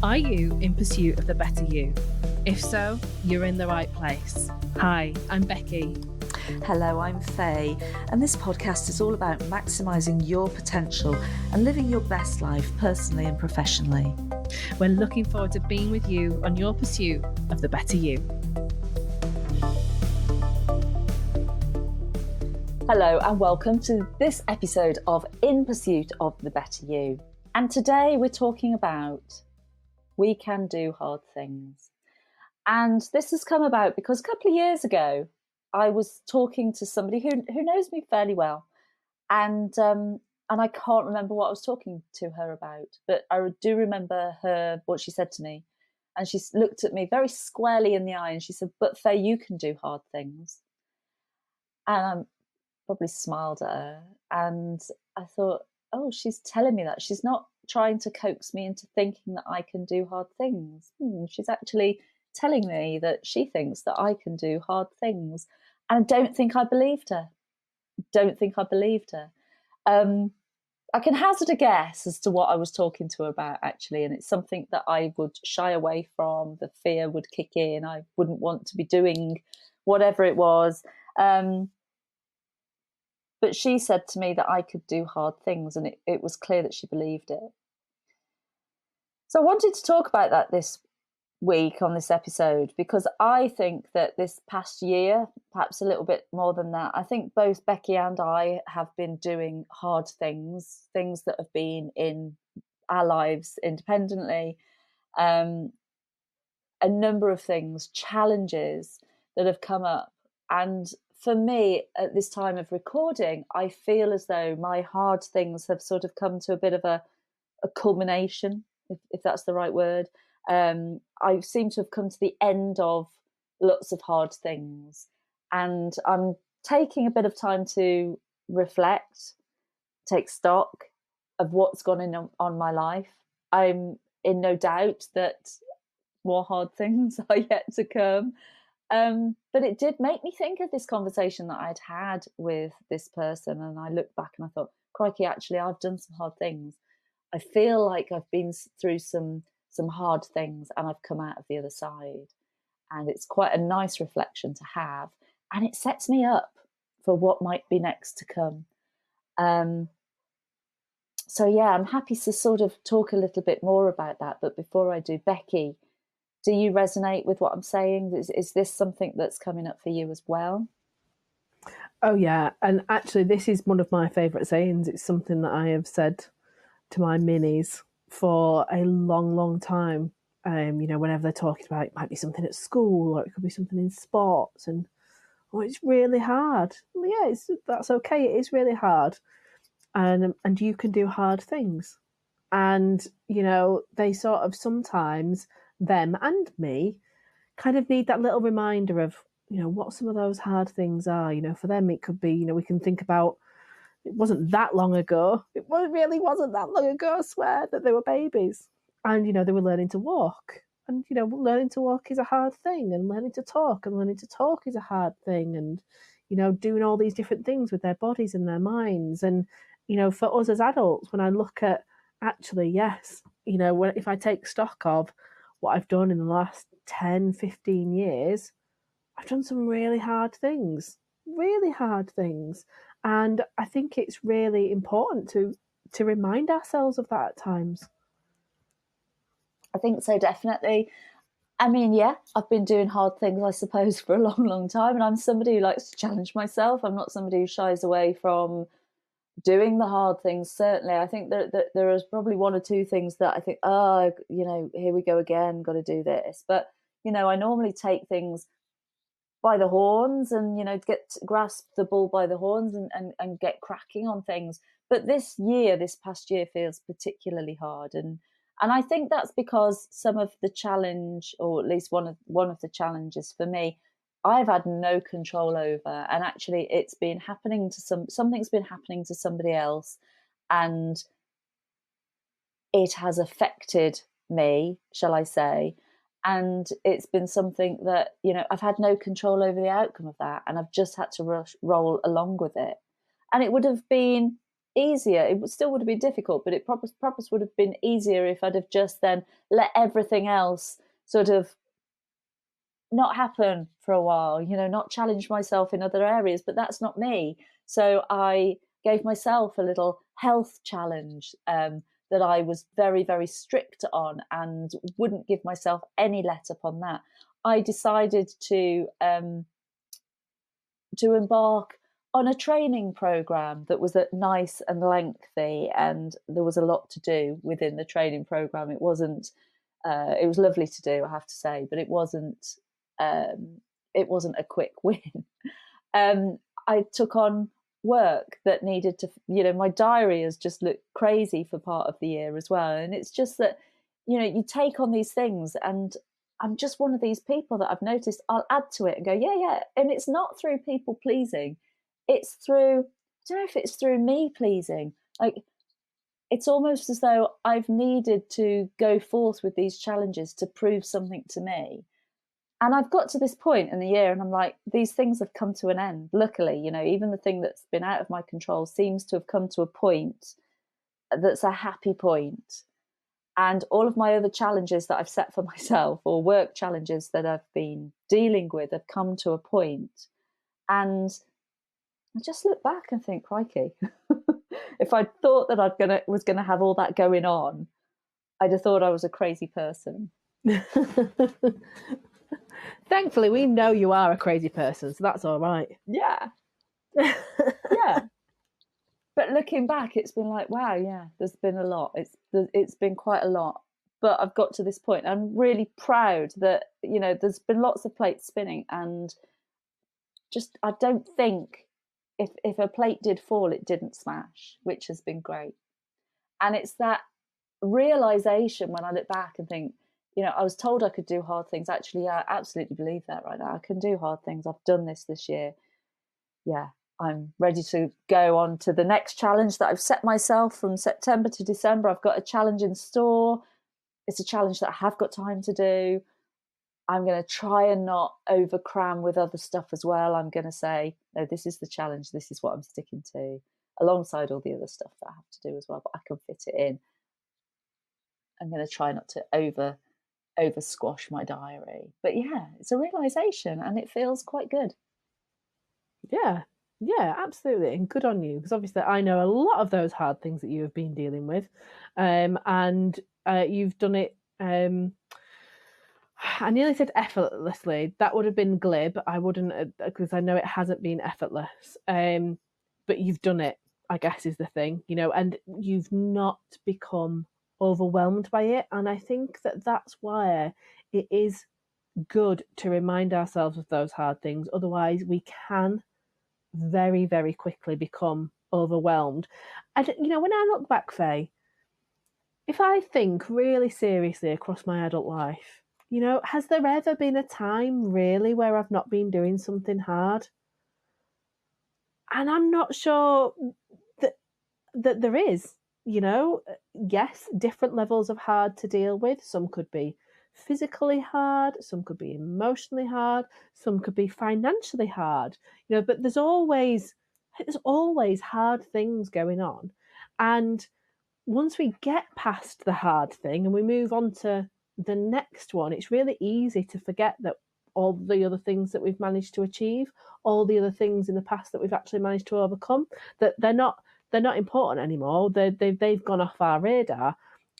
Are you in pursuit of the better you? If so, you're in the right place. Hi, I'm Becki. Hello, I'm Fay, and this podcast is all about maximising your potential and living your best life personally and professionally. We're looking forward to being with you on your pursuit of the better you. Hello, and welcome to this episode of In Pursuit of the Better You. And today we're talking about we can do hard things. And this has come about because a couple of years ago, I was talking to somebody who knows me fairly well, and I can't remember what I was talking to her about, but I do remember what she said to me, and she looked at me very squarely in the eye, and she said, "But Faye, you can do hard things." And I probably smiled at her, and I thought, "Oh, she's telling me that. She's not trying to coax me into thinking that I can do hard things. She's actually telling me that she thinks that I can do hard things." And I don't think I believed her. I can hazard a guess as to what I was talking to her about, actually, and it's something that I would shy away from. The fear would kick in. I wouldn't want to be doing whatever it was. But she said to me that I could do hard things, and it was clear that she believed it. So I wanted to talk about that this week on this episode, because I think that this past year, perhaps a little bit more than that, I think both Becki and I have been doing hard things that have been in our lives independently, a number of things, challenges that have come up. And for me, at this time of recording, I feel as though my hard things have sort of come to a bit of a culmination, if that's the right word. I seem to have come to the end of lots of hard things, and I'm taking a bit of time to reflect, take stock of what's gone on my life. I'm in no doubt that more hard things are yet to come. But it did make me think of this conversation that I'd had with this person, and I looked back and I thought, crikey, actually, I've done some hard things. I feel like I've been through some hard things and I've come out of the other side. And it's quite a nice reflection to have. And it sets me up for what might be next to come. So, yeah, I'm happy to sort of talk a little bit more about that. But before I do, Becki, do you resonate with what I'm saying? Is this something that's coming up for you as well? Oh, yeah. And actually, this is one of my favourite sayings. It's something that I have said to my minis for a long, long time. Whenever they're talking about it, might be something at school or it could be something in sports, and it's really hard. Well, yeah, that's okay. It is really hard, and you can do hard things. And they sort of sometimes, them and me, kind of need that little reminder of what some of those hard things are. For them it could be, we can think about, it wasn't that long ago. Really wasn't that long ago, I swear, that they were babies. And, they were learning to walk. And, learning to walk is a hard thing. And learning to talk is a hard thing. And, doing all these different things with their bodies and their minds. And, for us as adults, when I look at, actually, yes, if I take stock of what I've done in the last 10, 15 years, I've done some really hard things. And I think it's really important to remind ourselves of that at times. I think so, definitely. I mean, yeah, I've been doing hard things, I suppose, for a long, long time. And I'm somebody who likes to challenge myself. I'm not somebody who shies away from doing the hard things, certainly. I think that there is probably one or two things that I think, here we go again, got to do this. But, I normally take things by the horns and, grasp the bull by the horns and get cracking on things. But this past year feels particularly hard. And I think that's because some of the challenge, or at least one of the challenges for me, I've had no control over. And actually it's been happening to something's been happening to somebody else, and it has affected me, shall I say. And it's been something that, I've had no control over the outcome of that. And I've just had to roll along with it. And it would have been easier. Still would have been difficult, but it probably would have been easier if I'd have just then let everything else sort of not happen for a while, not challenge myself in other areas. But that's not me. So I gave myself a little health challenge that I was very, very strict on and wouldn't give myself any let up on that. I decided to embark on a training program that was nice and lengthy, and there was a lot to do within the training program. It wasn't. It was lovely to do, I have to say, but it wasn't. It wasn't a quick win. I took on work that needed to. My diary has just looked crazy for part of the year as well, and it's just that you take on these things, and I'm just one of these people that I've noticed I'll add to it and go, yeah. And it's not through people pleasing. It's through, I don't know if it's through me pleasing. Like, it's almost as though I've needed to go forth with these challenges to prove something to me. And I've got to this point in the year and I'm like, these things have come to an end. Luckily, even the thing that's been out of my control seems to have come to a point that's a happy point. And all of my other challenges that I've set for myself, or work challenges that I've been dealing with, have come to a point. And I just look back and think, crikey, if I'd thought that was gonna have all that going on, I'd have thought I was a crazy person. Thankfully, we know you are a crazy person, so that's all right. Yeah. Yeah. But looking back, it's been like, wow, yeah, there's been a lot. It's been quite a lot. But I've got to this point. I'm really proud that, there's been lots of plates spinning, and just, I don't think if a plate did fall, it didn't smash, which has been great. And it's that realization when I look back and think, I was told I could do hard things. Actually, I absolutely believe that right now. I can do hard things. I've done this year. Yeah, I'm ready to go on to the next challenge that I've set myself from September to December. I've got a challenge in store. It's a challenge that I have got time to do. I'm going to try and not overcram with other stuff as well. I'm going to say, no, this is the challenge. This is what I'm sticking to, alongside all the other stuff that I have to do as well, but I can fit it in. I'm going to try not to over squash my diary. But yeah, it's a realization and it feels quite good. Yeah, absolutely. And good on you, because obviously I know a lot of those hard things that you have been dealing with. And you've done it. I nearly said effortlessly. That would have been glib. I wouldn't, because I know it hasn't been effortless. But you've done it, I guess, is the thing, and you've not become overwhelmed by it. And I think that that's why it is good to remind ourselves of those hard things. Otherwise, we can very, very quickly become overwhelmed. And, when I look back, Faye, if I think really seriously across my adult life, has there ever been a time really where I've not been doing something hard? And I'm not sure that there is. Yes, different levels of hard to deal with. Some could be physically hard, some could be emotionally hard, some could be financially hard. But there's always hard things going on. And once we get past the hard thing and we move on to the next one, it's really easy to forget that all the other things that we've managed to achieve, all the other things in the past that we've actually managed to overcome, that they're not important anymore. They've gone off our radar.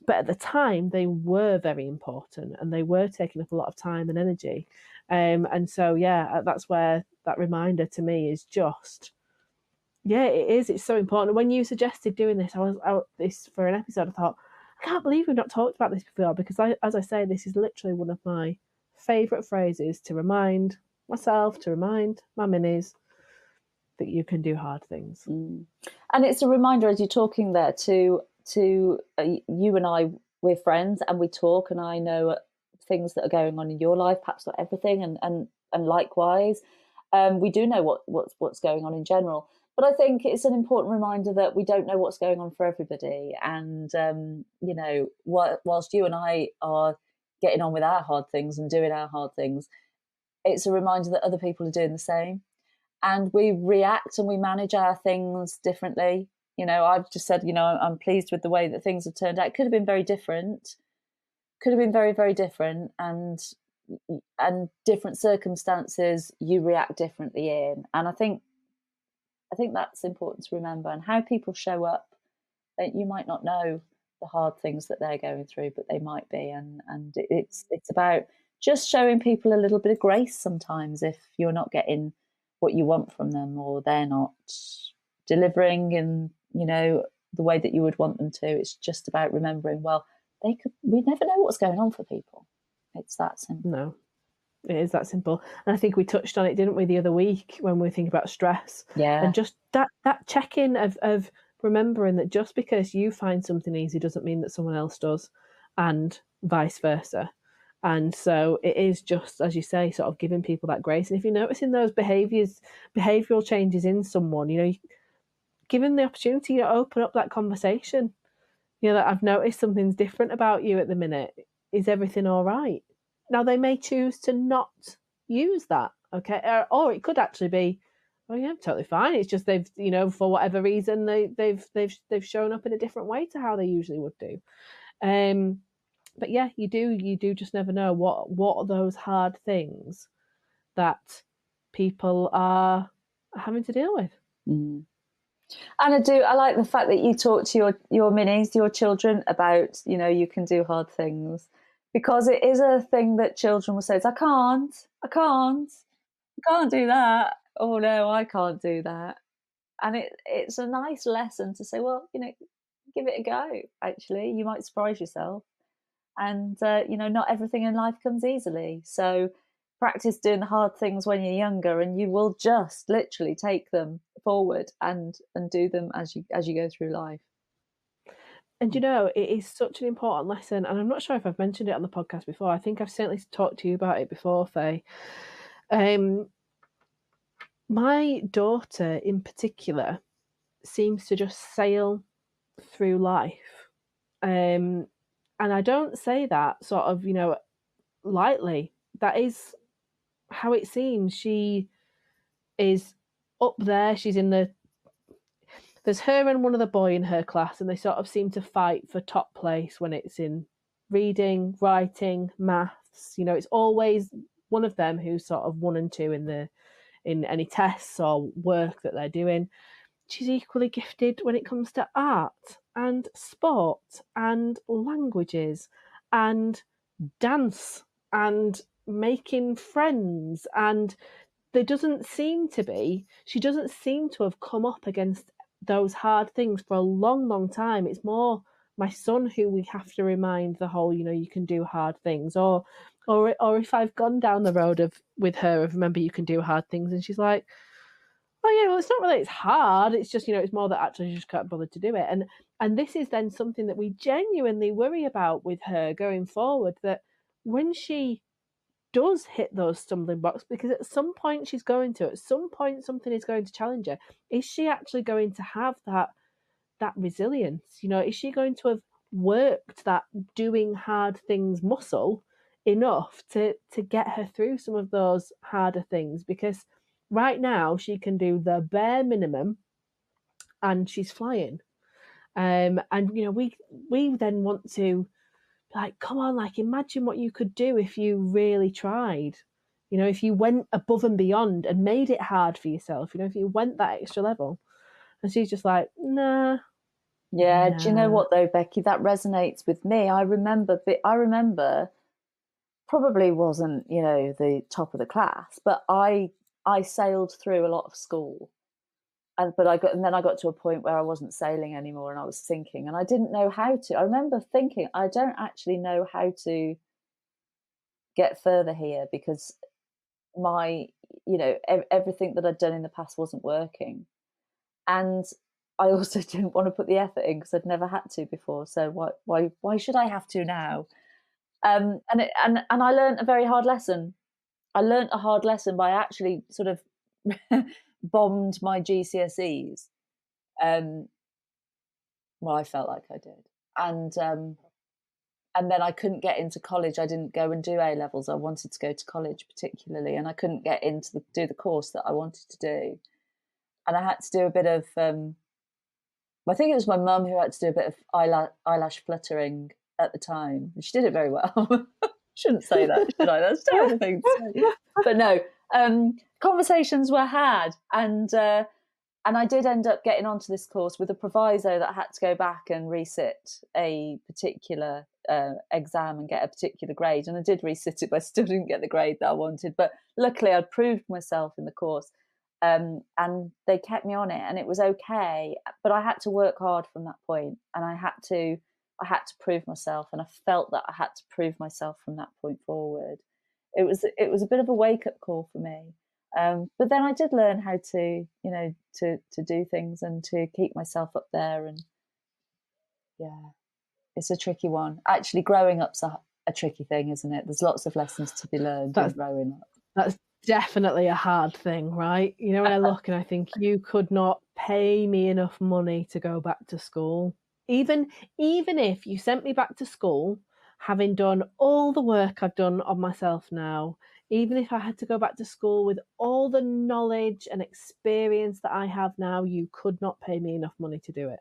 But at the time, they were very important and they were taking up a lot of time and energy. And so, yeah, that's where that reminder to me is just, yeah, it is. It's so important. When you suggested doing this, I was out this for an episode. I thought, I can't believe we've not talked about this before, because as I say, this is literally one of my favourite phrases to remind myself, to remind my minis that you can do hard things. And it's a reminder, as you're talking there, to you and I, we're friends and we talk, and I know things that are going on in your life, perhaps not everything, and likewise, we do know what's going on in general. But I think it's an important reminder that we don't know what's going on for everybody. And, whilst you and I are getting on with our hard things and doing our hard things, it's a reminder that other people are doing the same. And we react and we manage our things differently. I've just said, I'm pleased with the way that things have turned out. It could have been very different. Could have been very, very different, and different circumstances you react differently in. And I think that's important to remember. And how people show up, that you might not know the hard things that they're going through, but they might be. And it's about just showing people a little bit of grace sometimes if you're not getting what you want from them, or they're not delivering in the way that you would want them to. It's just about remembering, well, we never know what's going on for people. It's that simple. No, it is that simple. And I think we touched on it, didn't we, the other week when we were thinking about stress. Yeah. And just that check-in of remembering that just because you find something easy doesn't mean that someone else does, and vice versa. And so it is just, as you say, sort of giving people that grace. And if you're noticing those behavioural changes in someone, give them the opportunity to open up that conversation. That I've noticed something's different about you at the minute. Is everything all right? Now, they may choose to not use that, okay? Or it could actually be, oh yeah, totally fine. It's just they've, for whatever reason, they've shown up in a different way to how they usually would do. But yeah, you do just never know what are those hard things that people are having to deal with. Mm. And I like the fact that you talk to your minis, your children, about, you can do hard things, because it is a thing that children will say, I can't do that. Oh no, I can't do that. And it's a nice lesson to say, well, give it a go. Actually, you might surprise yourself. And, not everything in life comes easily. So practice doing the hard things when you're younger, and you will just literally take them forward and do them as you go through life. And it is such an important lesson. And I'm not sure if I've mentioned it on the podcast before. I think I've certainly talked to you about it before, Faye. My daughter in particular seems to just sail through life. And I don't say that sort of, lightly. That is how it seems. She is up there. She's in there's her and one other boy in her class, and they sort of seem to fight for top place when it's in reading, writing, maths. It's always one of them who's sort of 1 and 2 in any tests or work that they're doing. She's equally gifted when it comes to art and sport and languages and dance and making friends. And she doesn't seem to have come up against those hard things for a long, long time. It's more my son who we have to remind the whole, you can do hard things, or if I've gone down the road with her, remember you can do hard things, and she's like, oh yeah, well, it's not really, it's hard. It's just, it's more that actually you just can't bother to do it. And this is then something that we genuinely worry about with her going forward, that when she does hit those stumbling blocks, because at some point something is going to challenge her, is she actually going to have that resilience? Is she going to have worked that doing hard things muscle enough to get her through some of those harder things? Because right now she can do the bare minimum and she's flying. And we then want to, like, come on, like, imagine what you could do if you really tried. If you went above and beyond and made it hard for yourself, if you went that extra level. And she's just like, nah. Yeah, do you know what though, Becki? That resonates with me. I remember probably wasn't, the top of the class, but I sailed through a lot of school. And then I got to a point where I wasn't sailing anymore, and I was sinking, and I didn't know how to. I remember thinking, I don't actually know how to get further here, because my, everything that I'd done in the past wasn't working. And I also didn't want to put the effort in because I'd never had to before. So why should I have to now? And I learned a very hard lesson. I learned a hard lesson by actually sort of bombed my GCSEs. Well, I felt like I did, and then I couldn't get into college. I didn't go and do A levels. I wanted to go to college particularly, and I couldn't get into do the course that I wanted to do, and I had to do a bit of I think it was my mum who had to do a bit of eyelash fluttering at the time. She did it very well. Shouldn't say that, should I? That's a terrible thing to say. But no, conversations were had, and I did end up getting onto this course with a proviso that I had to go back and resit a particular exam and get a particular grade. And I did resit it, but I still didn't get the grade that I wanted. But luckily, I'd proved myself in the course, and they kept me on it, and it was okay. But I had to work hard from that point, and I had to prove myself, and I felt that I had to prove myself from that point forward. It was a bit of a wake up call for me. But then I did learn how to, to do things and to keep myself up there. And yeah, it's a tricky one. Actually, growing up's a tricky thing, isn't it? There's lots of lessons to be learned in growing up. That's definitely a hard thing, right? When I look and I think, you could not pay me enough money to go back to school. Even if you sent me back to school, having done all the work I've done on myself now, even if I had to go back to school with all the knowledge and experience that I have now, you could not pay me enough money to do it.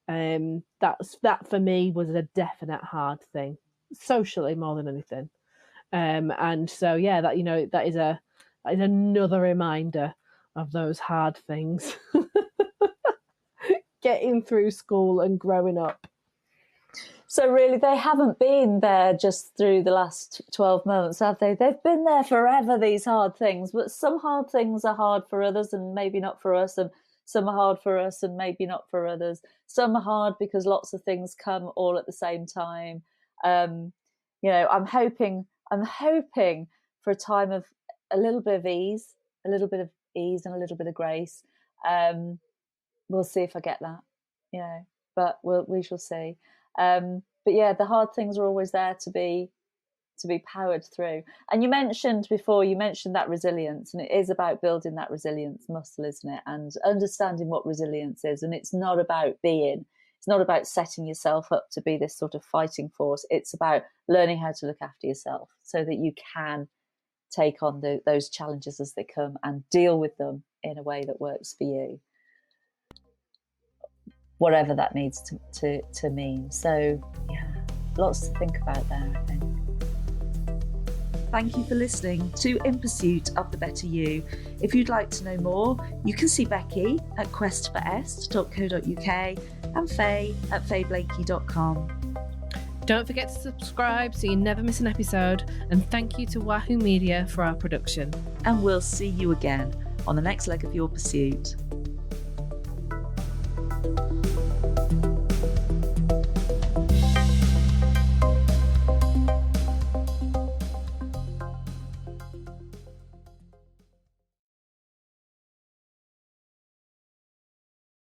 That for me was a definite hard thing, socially more than anything. And so yeah, that is another reminder of those hard things. Getting through school and growing up. So really, they haven't been there just through the last 12 months, have they? They've been there forever, these hard things. But some hard things are hard for others and maybe not for us. And some are hard for us and maybe not for others. Some are hard because lots of things come all at the same time. I'm hoping for a time of a little bit of ease and a little bit of grace. We'll see if I get that, but we shall see. But yeah, the hard things are always there to be powered through. And you mentioned that resilience, and it is about building that resilience muscle, isn't it? And understanding what resilience is. And it's not about setting yourself up to be this sort of fighting force. It's about learning how to look after yourself so that you can take on those challenges as they come and deal with them in a way that works for you, whatever that needs to mean. So yeah, lots to think about there, I think. Thank you for listening to In Pursuit of the Better You. If you'd like to know more, you can see Becki at questforest.co.uk and Fay at fayblakey.com. Don't forget to subscribe so you never miss an episode, and thank you to Wahoo Media for our production. And we'll see you again on the next leg of your pursuit.